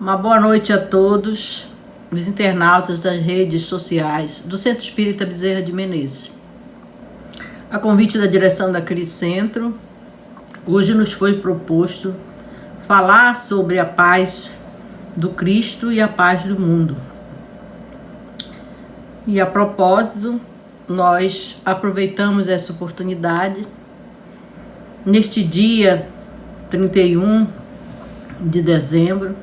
Uma boa noite a todos os internautas das redes sociais do Centro Espírita Bezerra de Menezes. A convite da direção da Cris Centro, hoje nos foi proposto falar sobre a paz do Cristo e a paz do mundo. E a propósito, nós aproveitamos essa oportunidade neste dia 31 de dezembro,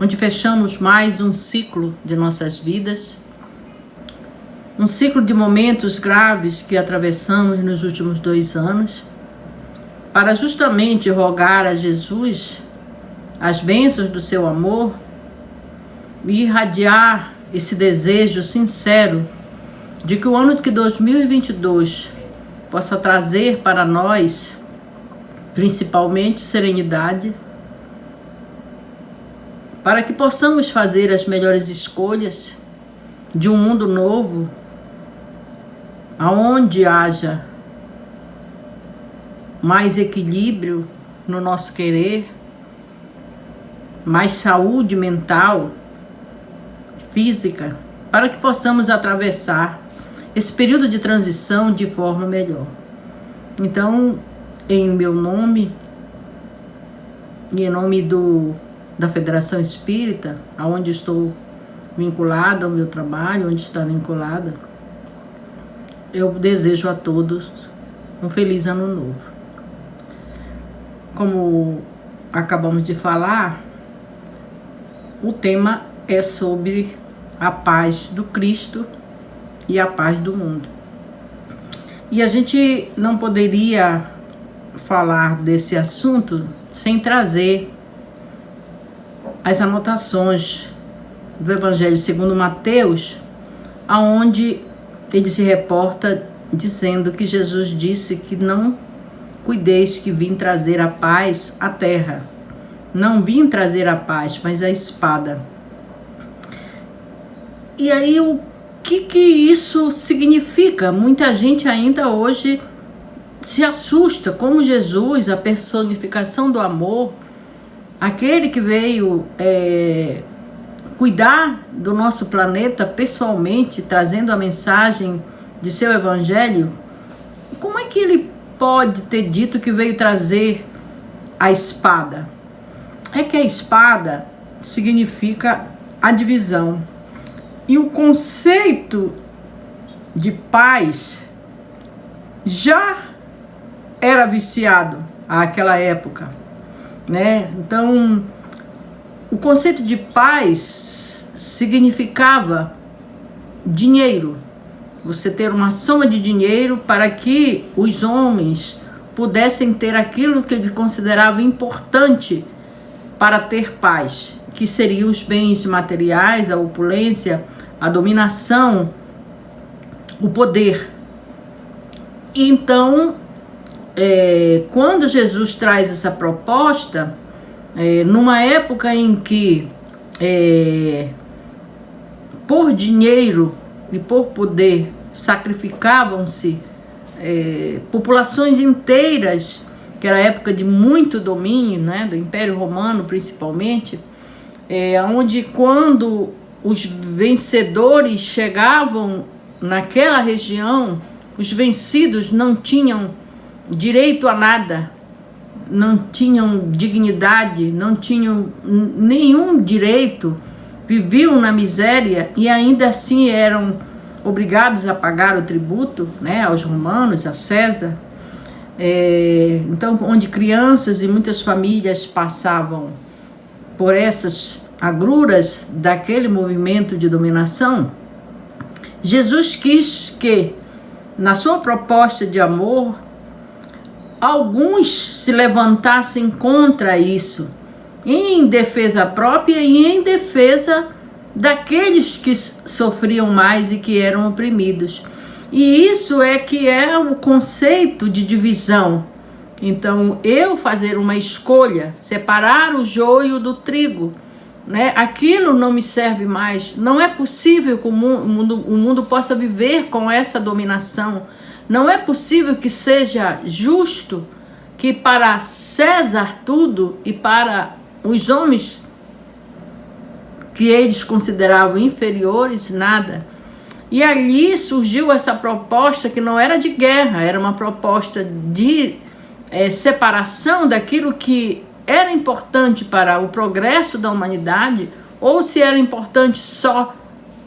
onde fechamos mais um ciclo de nossas vidas, um ciclo de momentos graves que atravessamos nos últimos 2 anos, para justamente rogar a Jesus as bênçãos do seu amor e irradiar esse desejo sincero de que o ano de 2022 possa trazer para nós, principalmente, serenidade, para que possamos fazer as melhores escolhas de um mundo novo, aonde haja mais equilíbrio no nosso querer, mais saúde mental, física, para que possamos atravessar esse período de transição de forma melhor. Então, em meu nome e em nome da Federação Espírita, aonde estou vinculada ao meu trabalho, onde está vinculada, eu desejo a todos um feliz ano novo. Como acabamos de falar, o tema é sobre a paz do Cristo e a paz do mundo. E a gente não poderia falar desse assunto sem trazer as anotações do Evangelho segundo Mateus, aonde ele se reporta dizendo que Jesus disse que não cuideis que vim trazer a paz à terra. Não vim trazer a paz, mas a espada. E aí o que isso significa? Muita gente ainda hoje se assusta como Jesus, a personificação do amor, aquele que veio cuidar do nosso planeta pessoalmente, trazendo a mensagem de seu evangelho, como é que ele pode ter dito que veio trazer a espada? É que a espada significa a divisão. E o conceito de paz já era viciado àquela época, né? Então, o conceito de paz significava dinheiro. Você ter uma soma de dinheiro para que os homens pudessem ter aquilo que eles consideravam importante para ter paz, que seriam os bens materiais, a opulência, a dominação, o poder. Então, quando Jesus traz essa proposta, numa época em que por dinheiro e por poder sacrificavam-se populações inteiras, que era a época de muito domínio, né, do Império Romano principalmente, onde quando os vencedores chegavam naquela região, os vencidos não tinham direito a nada, não tinham dignidade, não tinham nenhum direito, viviam na miséria e ainda assim eram obrigados a pagar o tributo, né, aos romanos, a César. Então, onde crianças e muitas famílias passavam por essas agruras daquele movimento de dominação, Jesus quis que, na sua proposta de amor, alguns se levantassem contra isso, em defesa própria e em defesa daqueles que sofriam mais e que eram oprimidos. E isso que é o conceito de divisão. Então, eu fazer uma escolha, separar o joio do trigo, né? Aquilo não me serve mais. Não é possível que o mundo possa viver com essa dominação. Não é possível que seja justo que para César tudo e para os homens que eles consideravam inferiores, nada. E ali surgiu essa proposta que não era de guerra, era uma proposta de separação daquilo que era importante para o progresso da humanidade, ou se era importante só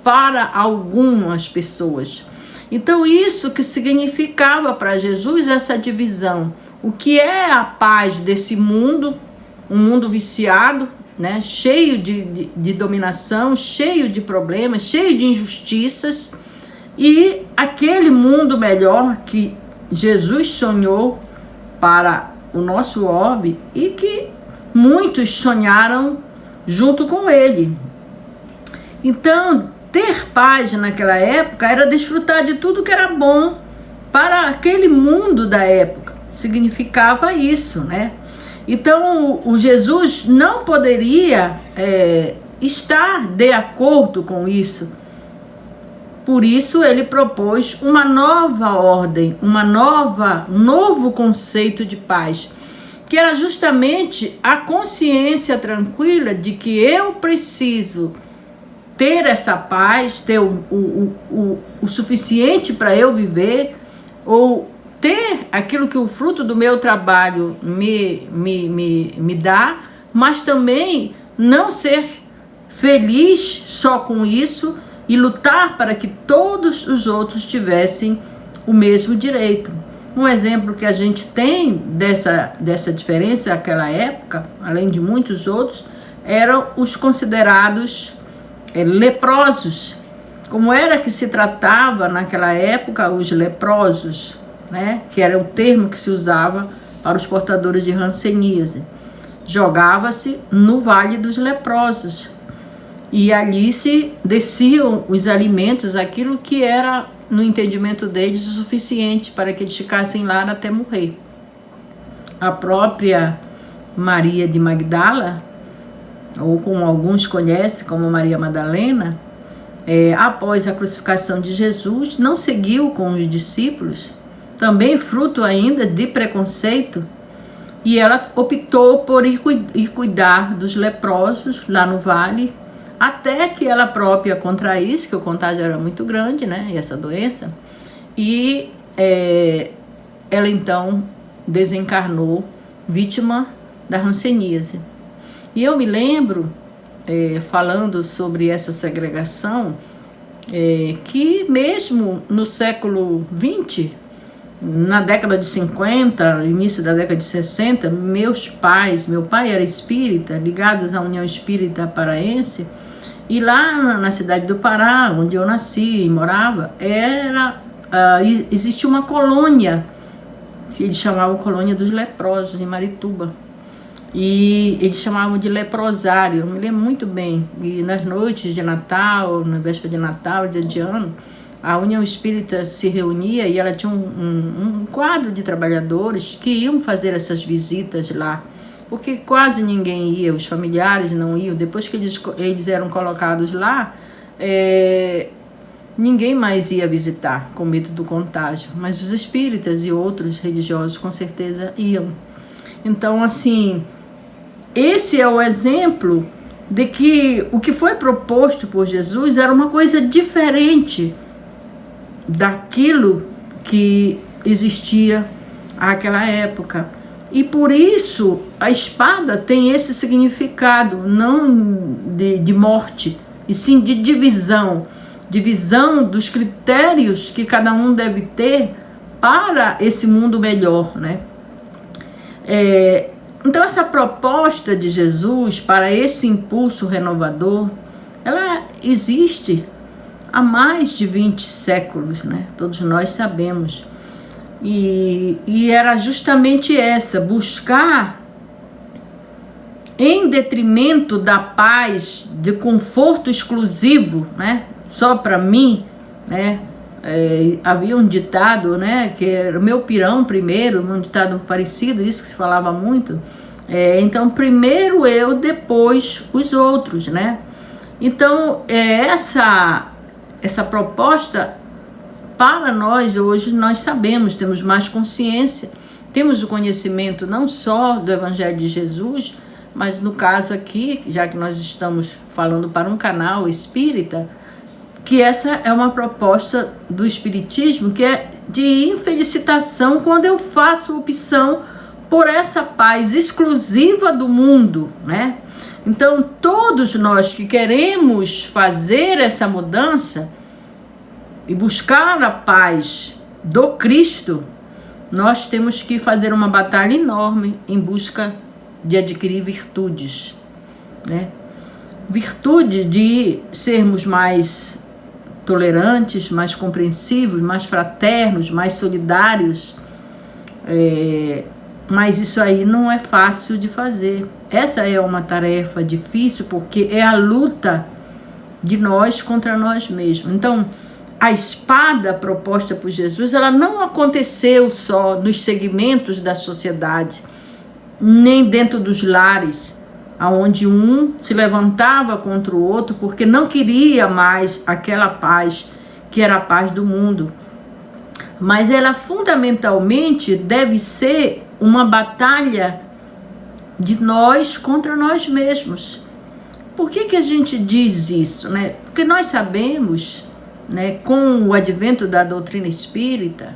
para algumas pessoas. Então isso que significava para Jesus essa divisão. O que é a paz desse mundo, um mundo viciado, né, cheio de dominação, cheio de problemas, cheio de injustiças, e aquele mundo melhor que Jesus sonhou para o nosso orbe e que muitos sonharam junto com ele. Então, ter paz naquela época era desfrutar de tudo que era bom para aquele mundo da época. Significava isso, né? Então, o Jesus não poderia estar de acordo com isso. Por isso, ele propôs uma nova ordem, um novo conceito de paz, que era justamente a consciência tranquila de que eu preciso ter essa paz, ter o suficiente para eu viver, ou ter aquilo que o fruto do meu trabalho me dá, mas também não ser feliz só com isso e lutar para que todos os outros tivessem o mesmo direito. Um exemplo que a gente tem dessa diferença naquela época, além de muitos outros, eram os considerados leprosos. Como era que se tratava naquela época os leprosos, né? Que era o termo que se usava para os portadores de hanseníase. Jogava-se no Vale dos Leprosos e ali se desciam os alimentos, aquilo que era, no entendimento deles, o suficiente para que eles ficassem lá até morrer. A própria Maria de Magdala, ou como alguns conhecem como Maria Madalena, após a crucificação de Jesus, não seguiu com os discípulos, também fruto ainda de preconceito, e ela optou por ir cuidar dos leprosos lá no vale, até que ela própria contraísse, que o contágio era muito grande, né, essa doença, e ela então desencarnou vítima da hanseníase. E eu me lembro, falando sobre essa segregação, que mesmo no século XX, na década de 50, início da década de 60, meu pai era espírita, ligados à União Espírita Paraense, e lá na cidade do Pará, onde eu nasci e morava, existia uma colônia, que eles chamavam Colônia dos Leprosos, em Marituba. E eles chamavam de leprosário, eu me lembro muito bem. E nas noites de Natal, na véspera de Natal, dia de ano, a União Espírita se reunia e ela tinha um quadro de trabalhadores que iam fazer essas visitas lá. Porque quase ninguém ia, os familiares não iam. Depois que eles eram colocados lá, ninguém mais ia visitar, com medo do contágio. Mas os espíritas e outros religiosos com certeza iam. Então, assim, esse é o exemplo de que o que foi proposto por Jesus era uma coisa diferente daquilo que existia naquela época. E por isso a espada tem esse significado, não de morte, e sim de divisão dos critérios que cada um deve ter para esse mundo melhor, né? Então essa proposta de Jesus para esse impulso renovador, ela existe há mais de 20 séculos, né? Todos nós sabemos. E era justamente essa, buscar, em detrimento da paz, de conforto exclusivo, né? Só para mim, né? Havia um ditado, né? Que era o meu pirão primeiro, um ditado parecido, isso que se falava muito. Então, primeiro eu, depois os outros, né? Então, essa proposta, para nós hoje, nós sabemos, temos mais consciência, temos o conhecimento não só do Evangelho de Jesus, mas no caso aqui, já que nós estamos falando para um canal espírita, que essa é uma proposta do espiritismo, que é de infelicitação quando eu faço opção por essa paz exclusiva do mundo, né? Então, todos nós que queremos fazer essa mudança e buscar a paz do Cristo, nós temos que fazer uma batalha enorme em busca de adquirir virtudes, né? Virtude de sermos mais tolerantes, mais compreensivos, mais fraternos, mais solidários, mas isso aí não é fácil de fazer. Essa é uma tarefa difícil, porque é a luta de nós contra nós mesmos. Então, a espada proposta por Jesus, ela não aconteceu só nos segmentos da sociedade, nem dentro dos lares, onde um se levantava contra o outro porque não queria mais aquela paz que era a paz do mundo. Mas ela fundamentalmente deve ser uma batalha de nós contra nós mesmos. Por que a gente diz isso, né? Porque nós sabemos, né, com o advento da doutrina espírita,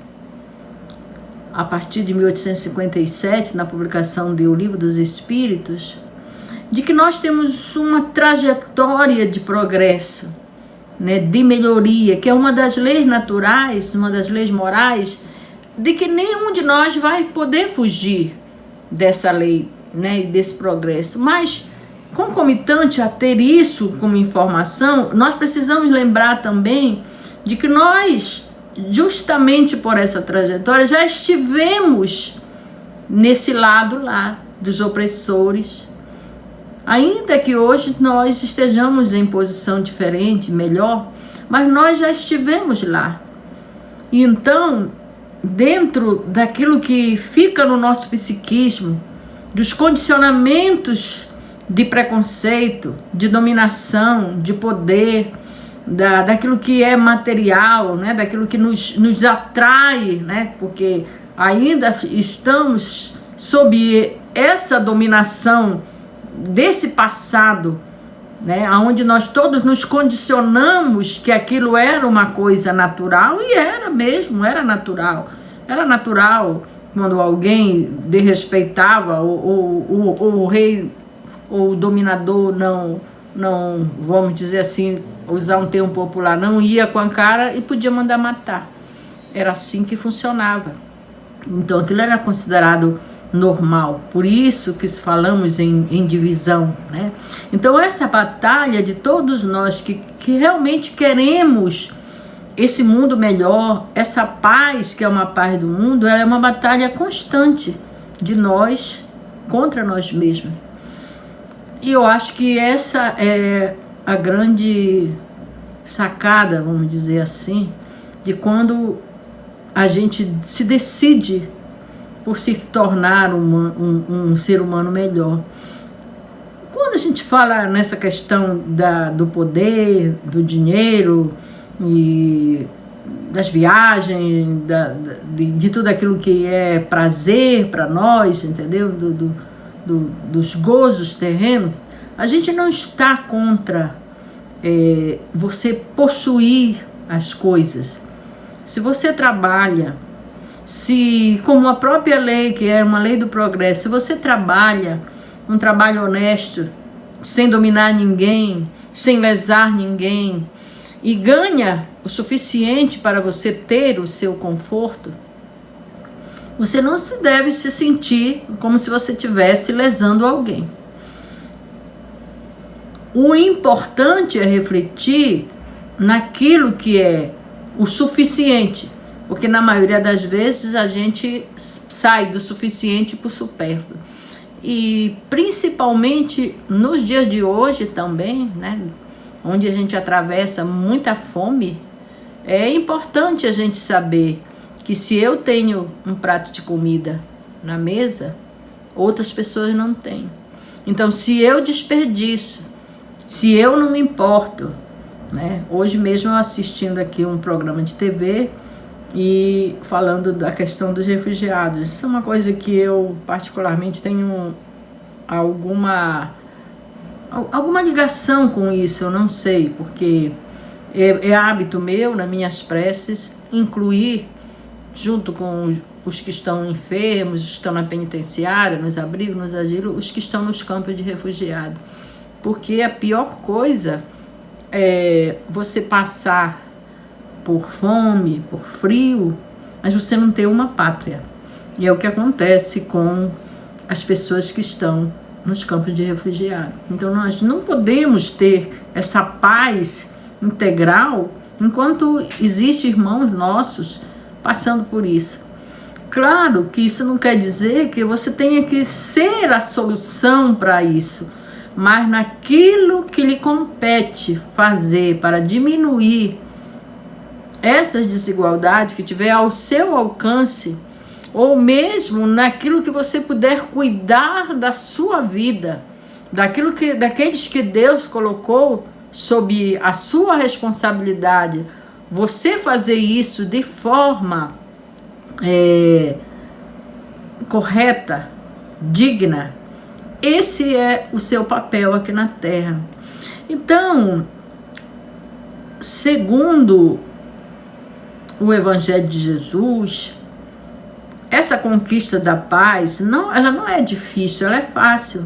a partir de 1857, na publicação do Livro dos Espíritos, de que nós temos uma trajetória de progresso, né, de melhoria, que é uma das leis naturais, uma das leis morais, de que nenhum de nós vai poder fugir dessa lei, né, e desse progresso. Mas, concomitante a ter isso como informação, nós precisamos lembrar também de que nós, justamente por essa trajetória, já estivemos nesse lado lá dos opressores. Ainda que hoje nós estejamos em posição diferente, melhor, mas nós já estivemos lá. E então, dentro daquilo que fica no nosso psiquismo, dos condicionamentos de preconceito, de dominação, de poder, daquilo que é material, né? Daquilo que nos atrai, né? Porque ainda estamos sob essa dominação desse passado, né, onde nós todos nos condicionamos que aquilo era uma coisa natural, e era mesmo, era natural. Era natural quando alguém desrespeitava, ou o rei ou o dominador não, vamos dizer assim, usar um termo popular, não ia com a cara e podia mandar matar. Era assim que funcionava. Então aquilo era considerado normal, por isso que falamos em divisão, né? Então essa batalha de todos nós que realmente queremos esse mundo melhor, essa paz que é uma paz do mundo, ela é uma batalha constante de nós contra nós mesmos. E eu acho que essa é a grande sacada, vamos dizer assim, de quando a gente se decide por se tornar um ser humano melhor. Quando a gente fala nessa questão do poder, do dinheiro e das viagens, de tudo aquilo que é prazer para nós, entendeu? Dos gozos terrenos, a gente não está contra você possuir as coisas. Se você trabalha, se, como a própria lei, que é uma lei do progresso, se você trabalha um trabalho honesto, sem dominar ninguém, sem lesar ninguém, e ganha o suficiente para você ter o seu conforto, você não se deve se sentir como se você estivesse lesando alguém. O importante é refletir naquilo que é o suficiente, porque na maioria das vezes a gente sai do suficiente para o supérfluo. E principalmente nos dias de hoje também, né, onde a gente atravessa muita fome, é importante a gente saber que se eu tenho um prato de comida na mesa, outras pessoas não têm. Então, se eu desperdiço, se eu não me importo, né? Hoje mesmo eu assistindo aqui um programa de TV e falando da questão dos refugiados. Isso é uma coisa que eu particularmente tenho alguma ligação com isso, eu não sei, porque é hábito meu, nas minhas preces, incluir, junto com os que estão enfermos, os que estão na penitenciária, nos abrigos, nos asilos, os que estão nos campos de refugiado. Porque a pior coisa é você passar por fome, por frio, mas você não ter uma pátria. E é o que acontece com as pessoas que estão nos campos de refugiado. Então nós não podemos ter essa paz integral enquanto existem irmãos nossos passando por isso. Claro que isso não quer dizer que você tenha que ser a solução para isso, mas naquilo que lhe compete fazer para diminuir essas desigualdades que tiver ao seu alcance, ou mesmo naquilo que você puder cuidar da sua vida, daqueles que Deus colocou sob a sua responsabilidade, você fazer isso de forma correta, digna, esse é o seu papel aqui na Terra. Então, segundo o Evangelho de Jesus, essa conquista da paz, ela não é difícil, ela é fácil.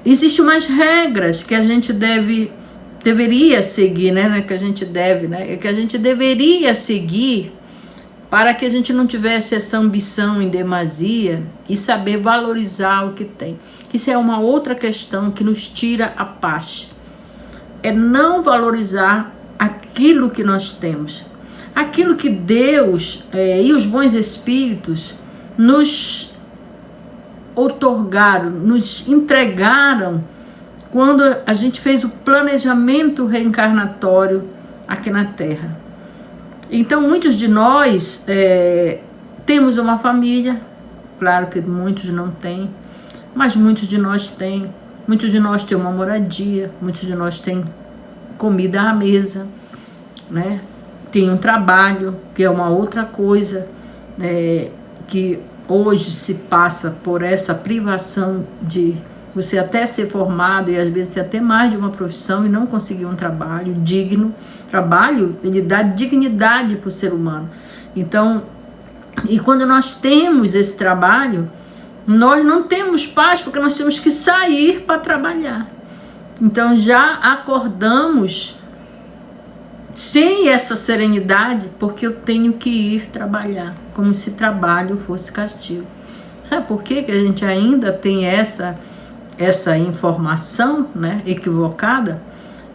Existem umas regras que a gente deveria seguir, né? Que a gente deveria seguir para que a gente não tivesse essa ambição em demasia e saber valorizar o que tem. Isso é uma outra questão que nos tira a paz. É não valorizar aquilo que nós temos. Aquilo que Deus e os bons espíritos nos outorgaram, nos entregaram quando a gente fez o planejamento reencarnatório aqui na Terra. Então, muitos de nós temos uma família, claro que muitos não têm, mas muitos de nós têm. Muitos de nós têm uma moradia, muitos de nós têm comida à mesa, né? Tem um trabalho, que é uma outra coisa, que hoje se passa por essa privação de você até ser formado e às vezes ter até mais de uma profissão e não conseguir um trabalho digno. Trabalho, ele dá dignidade para o ser humano. Então, e quando nós temos esse trabalho, nós não temos paz porque nós temos que sair para trabalhar. Então já acordamos sem essa serenidade, porque eu tenho que ir trabalhar, como se trabalho fosse castigo. Sabe por que a gente ainda tem essa informação, né, equivocada?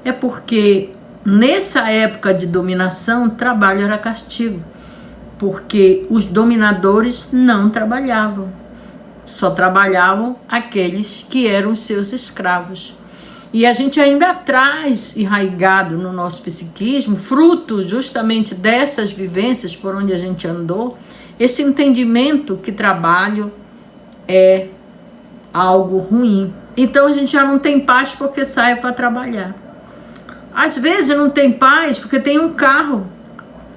É porque nessa época de dominação, trabalho era castigo, porque os dominadores não trabalhavam, só trabalhavam aqueles que eram seus escravos. E a gente ainda traz enraizado no nosso psiquismo, fruto justamente dessas vivências por onde a gente andou, esse entendimento que trabalho é algo ruim. Então a gente já não tem paz porque sai para trabalhar. Às vezes não tem paz porque tem um carro,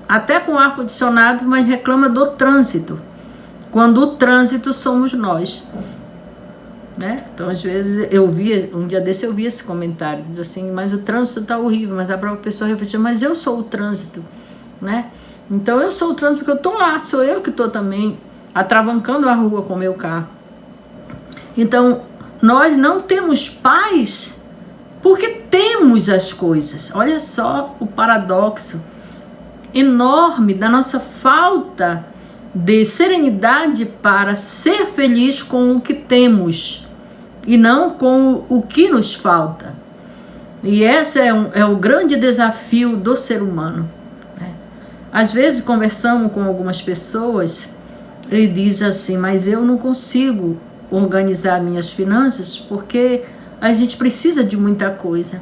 até com ar-condicionado, mas reclama do trânsito. Quando o trânsito somos nós. Né? Então, às vezes, um dia desse eu vi esse comentário, assim, mas o trânsito está horrível, mas a própria pessoa refletiu, mas eu sou o trânsito, né? Então, eu sou o trânsito porque eu estou lá, sou eu que estou também atravancando a rua com o meu carro. Então, nós não temos paz porque temos as coisas. Olha só o paradoxo enorme da nossa falta de serenidade para ser feliz com o que temos e não com o que nos falta. E esse é o grande desafio do ser humano, né? Às vezes conversamos com algumas pessoas, ele diz assim, mas eu não consigo organizar minhas finanças porque a gente precisa de muita coisa.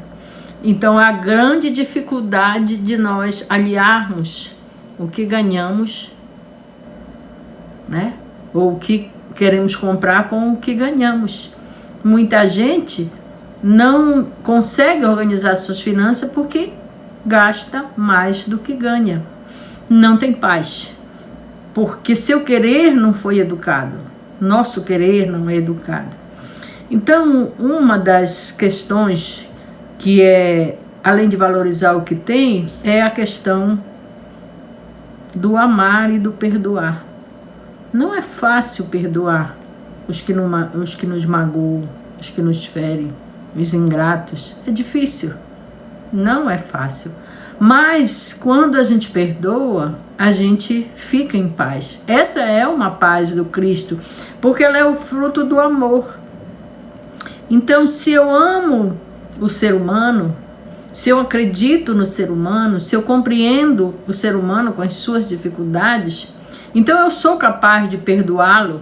Então a grande dificuldade de nós aliarmos o que ganhamos, né? Ou o que queremos comprar com o que ganhamos. Muita gente não consegue organizar suas finanças porque gasta mais do que ganha. Não tem paz. Porque seu querer não foi educado. Nosso querer não é educado. Então, uma das questões que é, além de valorizar o que tem, é a questão do amar e do perdoar. Não é fácil perdoar os que nos magoam, os que nos ferem, os ingratos. É difícil, não é fácil. Mas quando a gente perdoa, a gente fica em paz. Essa é uma paz do Cristo, porque ela é o fruto do amor. Então, se eu amo o ser humano, se eu acredito no ser humano, se eu compreendo o ser humano com as suas dificuldades, então eu sou capaz de perdoá-lo,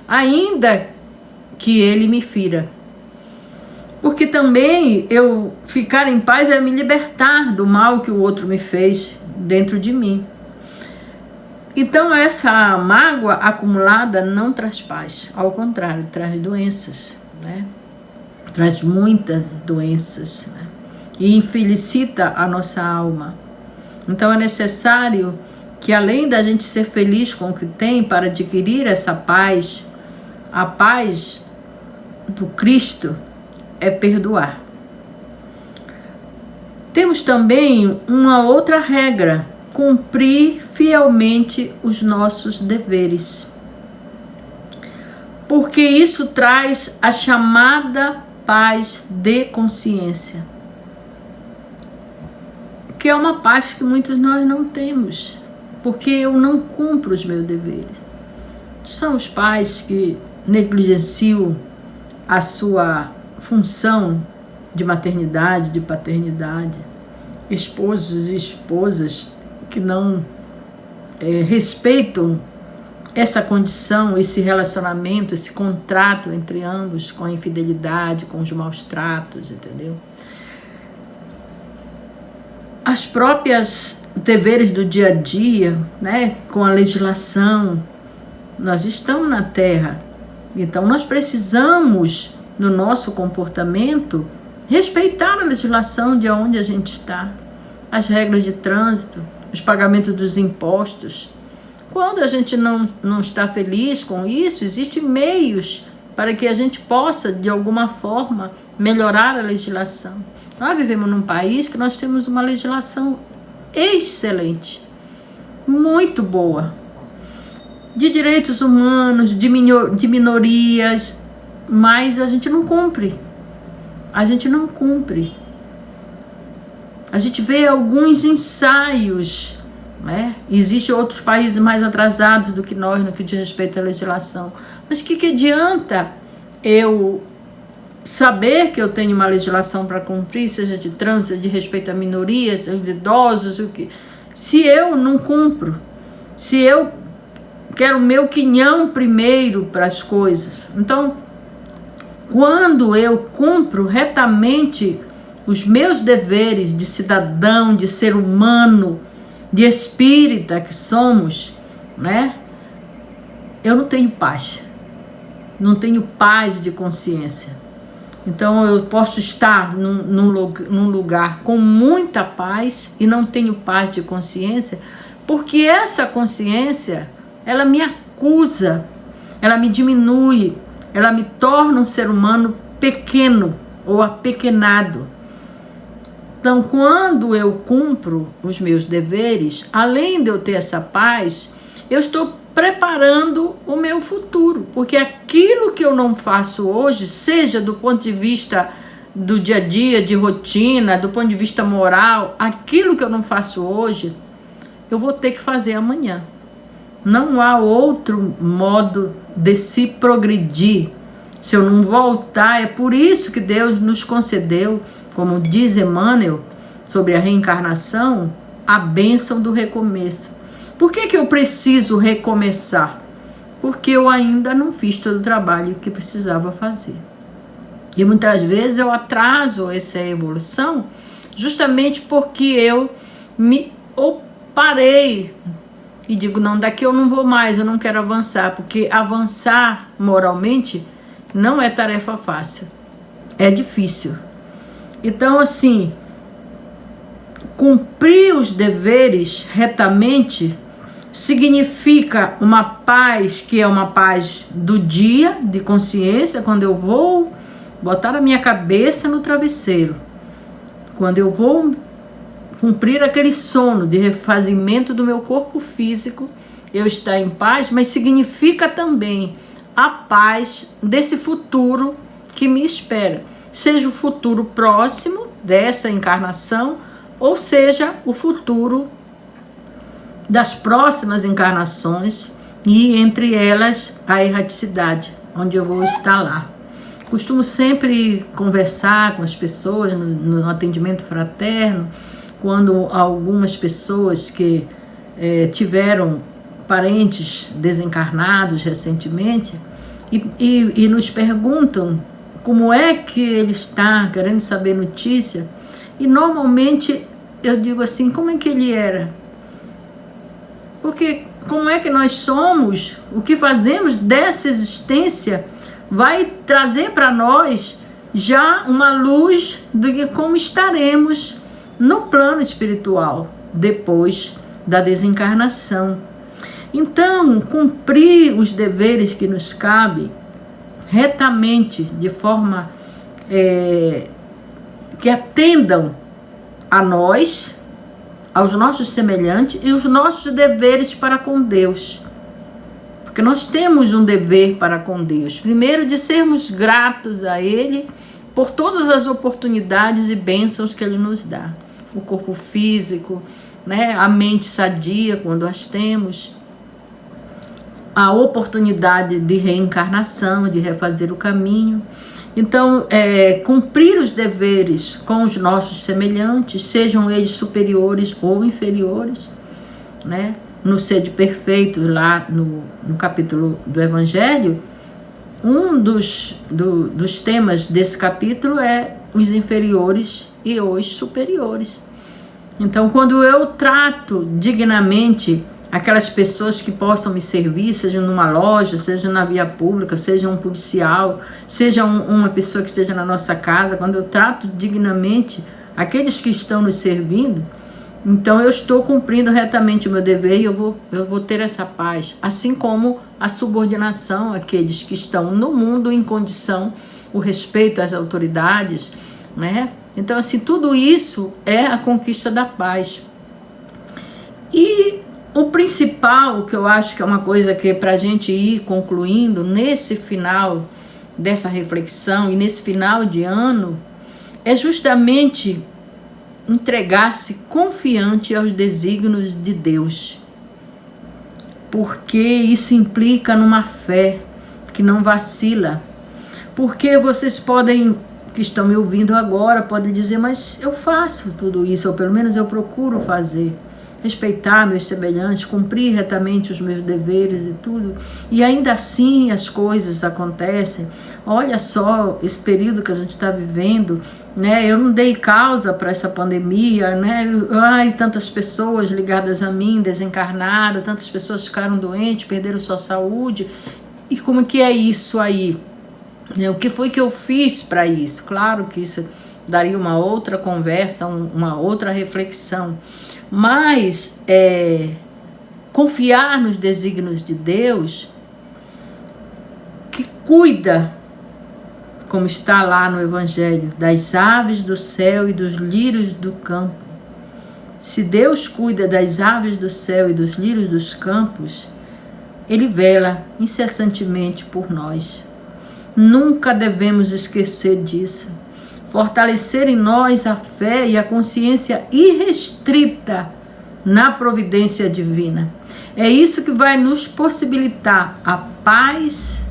ainda que ele me fira. Porque também eu ficar em paz é me libertar do mal que o outro me fez dentro de mim. Então essa mágoa acumulada não traz paz, ao contrário, traz doenças, né? Traz muitas doenças, né? E infelicita a nossa alma. Então é necessário que, além da gente ser feliz com o que tem, para adquirir essa paz, a paz do Cristo é perdoar. Temos também uma outra regra: cumprir fielmente os nossos deveres. Porque isso traz a chamada paz de consciência, que é uma paz que muitos de nós não temos, porque eu não cumpro os meus deveres. São os pais que negligenciam a sua função de maternidade, de paternidade, esposos e esposas que não respeitam essa condição, esse relacionamento, esse contrato entre ambos, com a infidelidade, com os maus tratos, entendeu? As próprias deveres do dia a dia, né, com a legislação. Nós estamos na Terra, então nós precisamos, no nosso comportamento, respeitar a legislação de onde a gente está, as regras de trânsito, os pagamentos dos impostos. Quando a gente não está feliz com isso, existem meios para que a gente possa, de alguma forma, melhorar a legislação. Nós vivemos num país que nós temos uma legislação excelente, muito boa, de direitos humanos, de minorias, mas a gente não cumpre. A gente não cumpre. A gente vê alguns ensaios, né? Existem outros países mais atrasados do que nós no que diz respeito à legislação. Mas o que adianta eu saber que eu tenho uma legislação para cumprir, seja de trânsito, de respeito a minorias, de idosos, se eu não cumpro, se eu quero o meu quinhão primeiro para as coisas. Então, quando eu cumpro retamente os meus deveres de cidadão, de ser humano, de espírita que somos, né? Eu não tenho paz. Não tenho paz de consciência. Então eu posso estar num lugar com muita paz e não tenho paz de consciência, porque essa consciência, ela me acusa, ela me diminui, ela me torna um ser humano pequeno ou apequenado. Então, quando eu cumpro os meus deveres, além de eu ter essa paz, eu estou preparando o meu futuro, porque aquilo que eu não faço hoje, seja do ponto de vista do dia a dia, de rotina, do ponto de vista moral, aquilo que eu não faço hoje, eu vou ter que fazer amanhã. Não há outro modo de se progredir se eu não voltar. É por isso que Deus nos concedeu, como diz Emmanuel sobre a reencarnação, a bênção do recomeço. Por que eu preciso recomeçar? Porque eu ainda não fiz todo o trabalho que precisava fazer. E muitas vezes eu atraso essa evolução justamente porque eu parei e digo, não, daqui eu não vou mais, eu não quero avançar, porque avançar moralmente não é tarefa fácil, é difícil. Então, assim, cumprir os deveres retamente significa uma paz que é uma paz do dia, de consciência, quando eu vou botar a minha cabeça no travesseiro, quando eu vou cumprir aquele sono de refazimento do meu corpo físico, eu estar em paz, mas significa também a paz desse futuro que me espera, seja o futuro próximo dessa encarnação, ou seja, o futuro das próximas encarnações, e entre elas a erraticidade, onde eu vou estar lá. Costumo sempre conversar com as pessoas no atendimento fraterno, quando algumas pessoas que tiveram parentes desencarnados recentemente e nos perguntam como é que ele está, querendo saber notícia, e normalmente eu digo assim, como é que ele era? Porque como é que nós somos, o que fazemos dessa existência vai trazer para nós já uma luz de como estaremos no plano espiritual depois da desencarnação. Então, cumprir os deveres que nos cabem retamente, de forma que atendam a nós, aos nossos semelhantes e os nossos deveres para com Deus. Porque nós temos um dever para com Deus. Primeiro, de sermos gratos a Ele por todas as oportunidades e bênçãos que Ele nos dá. O corpo físico, né? A mente sadia, quando as temos. A oportunidade de reencarnação, de refazer o caminho. Então, cumprir os deveres com os nossos semelhantes, sejam eles superiores ou inferiores, né? No Sede Perfeito, lá no capítulo do Evangelho, um dos temas desse capítulo é os inferiores e os superiores. Então, quando eu trato dignamente aquelas pessoas que possam me servir, seja numa loja, seja na via pública, seja um policial, seja uma pessoa que esteja na nossa casa, quando eu trato dignamente aqueles que estão nos servindo, então eu estou cumprindo retamente o meu dever e eu vou ter essa paz. Assim como a subordinação àqueles que estão no mundo em condição, o respeito às autoridades, né? Então, assim, tudo isso é a conquista da paz. E o principal, que eu acho que é uma coisa que para a gente ir concluindo nesse final dessa reflexão e nesse final de ano, é justamente entregar-se confiante aos desígnios de Deus. Porque isso implica numa fé que não vacila. Porque vocês podem, que estão me ouvindo agora, podem dizer, mas eu faço tudo isso, ou pelo menos eu procuro fazer. Respeitar meus semelhantes, cumprir retamente os meus deveres e tudo, e ainda assim as coisas acontecem. Olha só esse período que a gente está vivendo, né? Eu não dei causa para essa pandemia, né? Ai, tantas pessoas ligadas a mim, desencarnadas, tantas pessoas ficaram doentes, perderam sua saúde. E como que é isso aí? O que foi que eu fiz para isso? Claro que isso daria uma outra conversa, uma outra reflexão. Mas confiar nos desígnios de Deus, que cuida, como está lá no Evangelho, das aves do céu e dos lírios do campo. Se Deus cuida das aves do céu e dos lírios dos campos, Ele vela incessantemente por nós. Nunca devemos esquecer disso. Fortalecer em nós a fé e a consciência irrestrita na providência divina. É isso que vai nos possibilitar a paz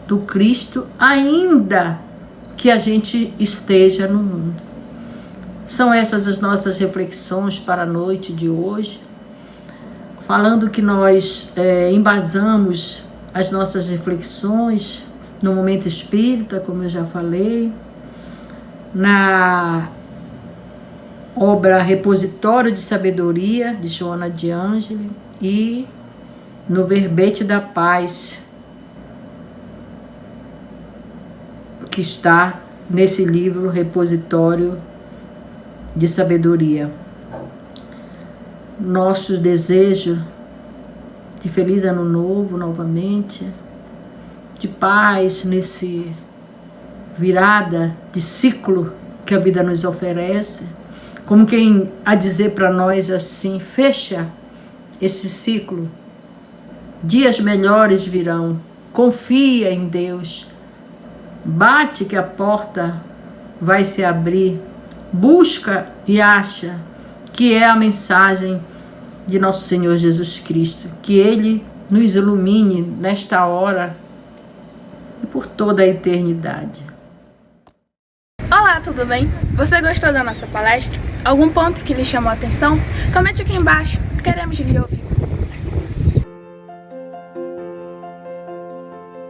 do Cristo, ainda que a gente esteja no mundo. São essas as nossas reflexões para a noite de hoje, falando que nós embasamos as nossas reflexões no Momento Espírita, como eu já falei, na obra Repositório de Sabedoria, de Joana de Ângeli, e no Verbete da Paz, que está nesse livro Repositório de Sabedoria. Nossos desejos de feliz ano novo novamente, de paz nesse virada de ciclo que a vida nos oferece, como quem a dizer para nós assim: fecha esse ciclo, dias melhores virão, confia em Deus, bate que a porta vai se abrir, busca e acha, que é a mensagem de nosso Senhor Jesus Cristo, que Ele nos ilumine nesta hora e por toda a eternidade. Olá, tudo bem? Você gostou da nossa palestra? Algum ponto que lhe chamou a atenção? Comente aqui embaixo, queremos lhe ouvir.